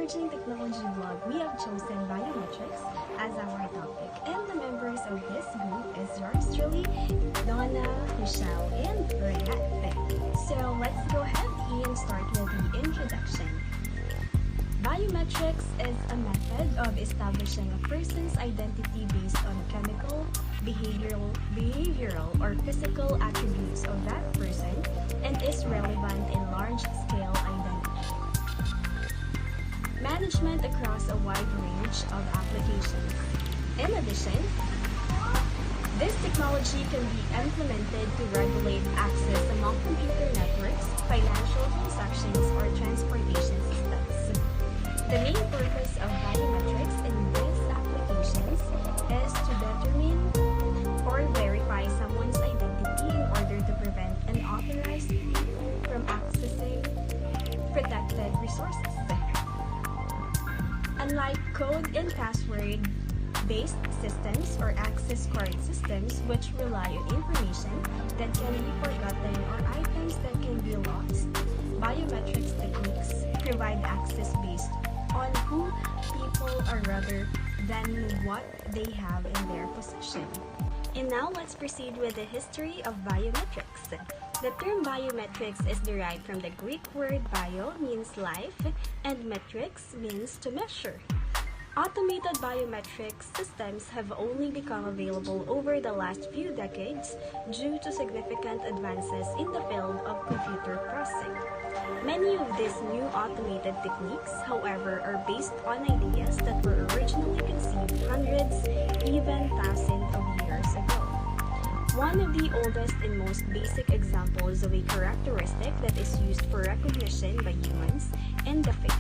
emerging technology vlog, we have chosen biometrics as our topic. And the members of this group is yours truly, Donna, Michelle, and Renate. So let's go ahead and start with the introduction. Biometrics is a method of establishing a person's identity based on chemical, behavioral, or physical attributes of that person and is relevant in large-scale identity management across a wide range of applications. In addition, this technology can be implemented to regulate access among computer networks, financial transactions, or transportation systems. The main purpose of biometrics in these applications is to determine or verify someone's identity in order to prevent unauthorized from accessing protected resources. Unlike code and password-based systems or access card systems which rely on information that can be forgotten or items that can be lost, biometrics techniques provide access based on who people are rather than what they have in their possession. And now let's proceed with the history of biometrics. The term biometrics is derived from the Greek word bio means life and metrics means to measure. Automated biometric systems have only become available over the last few decades due to significant advances in the field of computer processing. Many of these new automated techniques, however, are based on ideas that were originally conceived hundreds, even thousands of years ago. One of the oldest and most basic examples of a characteristic that is used for recognition by humans is the face.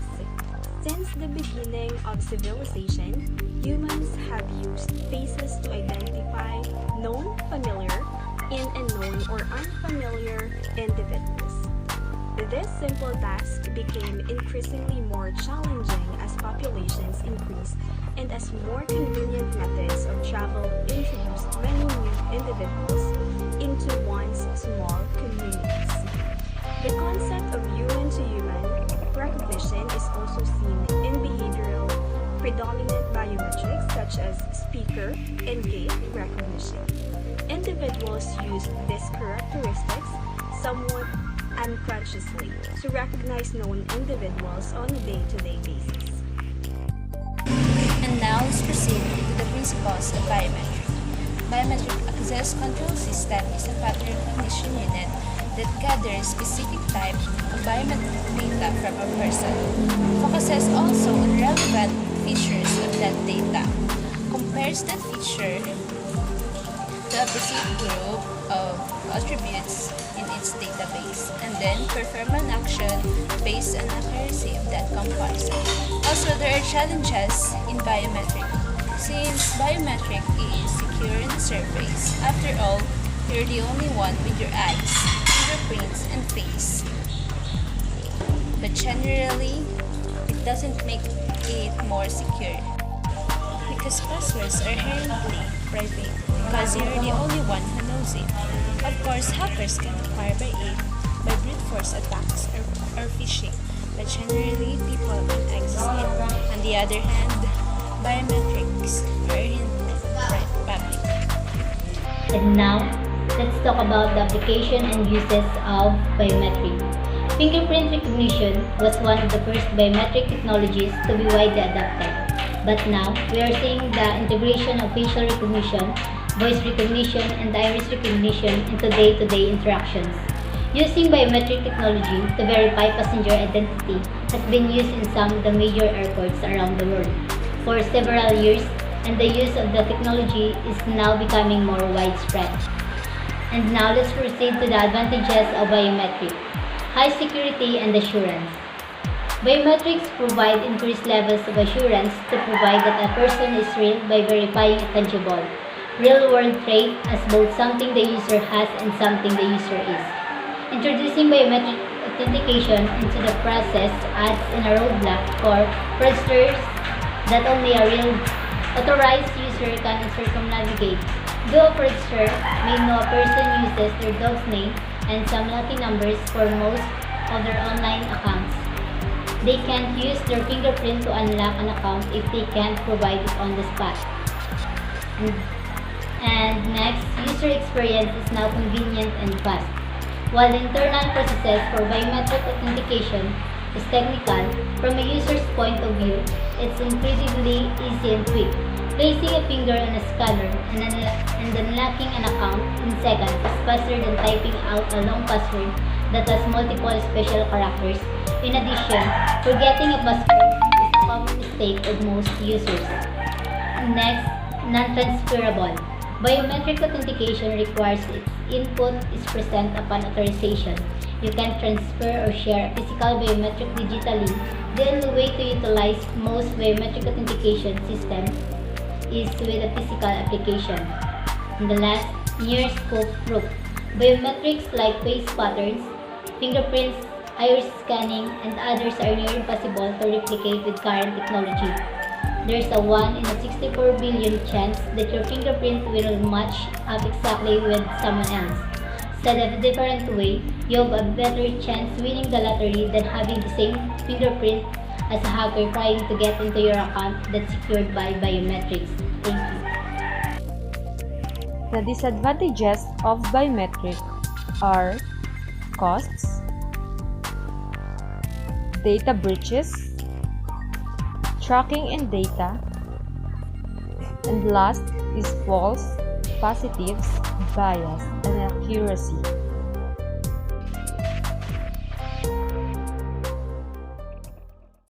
Since the beginning of civilization, humans have used faces to identify known, familiar, and unknown or unfamiliar individuals. This simple task became increasingly more challenging as populations increased and as more convenient methods of travel introduced many new individuals into one's small communities. The concept of human-to-human recognition is also seen in behavioral predominant biometrics such as speaker and gait recognition. Individuals use these characteristics somewhat unconsciously to recognize known individuals on a day-to-day basis. And now let's proceed to the principles of biometric. Biometric access control system is a pattern recognition unit that gathers specific type of biometric data from a person, focuses also on relevant features of that data, compares that feature to a specific group of attributes in its database, and then perform an action based on accuracy of that comparison. Also, there are challenges in biometric. Since biometric is secure in the surface, after all, you're the only one with your eyes, fingerprints, and face. But generally, it doesn't make it more secure. Because passwords are inherently private, because you're the only one who knows it. Of course, hackers can acquire by it by brute force attacks or phishing, but generally people can access it. On the other hand, biometrics are inherently public. And now, let's talk about the application and uses of biometric. Fingerprint recognition was one of the first biometric technologies to be widely adopted. But now, we are seeing the integration of facial recognition, voice recognition, and iris recognition into day-to-day interactions. Using biometric technology to verify passenger identity has been used in some of the major airports around the world for several years, and the use of the technology is now becoming more widespread. And now let's proceed to the advantages of biometric. High security and assurance. Biometrics provide increased levels of assurance to provide that a person is real by verifying a tangible, real-world trait as both something the user has and something the user is. Introducing biometric authentication into the process adds in a roadblock for fraudsters that only a real authorized user can circumnavigate. Though a fraudster may know a person uses their dog's name and some lucky numbers for most of their online accounts, They can't use their fingerprint to unlock an account if they can't provide it on the spot. And next, user experience is now convenient and fast. While the internal processes for biometric authentication is technical, from a user's point of view, it's incredibly easy and quick. Placing a finger on a scanner and unlocking an account in seconds is faster than typing out a long password that has multiple special characters. In addition, forgetting a password is a common mistake of most users. Next, non-transferable. Biometric authentication requires its input is present upon authorization. You can transfer or share a physical biometric digitally. The only way to utilize most biometric authentication systems is with a physical application. And the last, near scope proof. Biometrics like face patterns, fingerprints, iris scanning, and others are near impossible to replicate with current technology. There's a 1 in a 64 billion chance that your fingerprint will match up exactly with someone else. Said a different way, you have a better chance winning the lottery than having the same fingerprint as a hacker trying to get into your account that's secured by biometrics. Thank you. The disadvantages of biometric are costs, data breaches, tracking in data, and last is false positives, bias, and accuracy.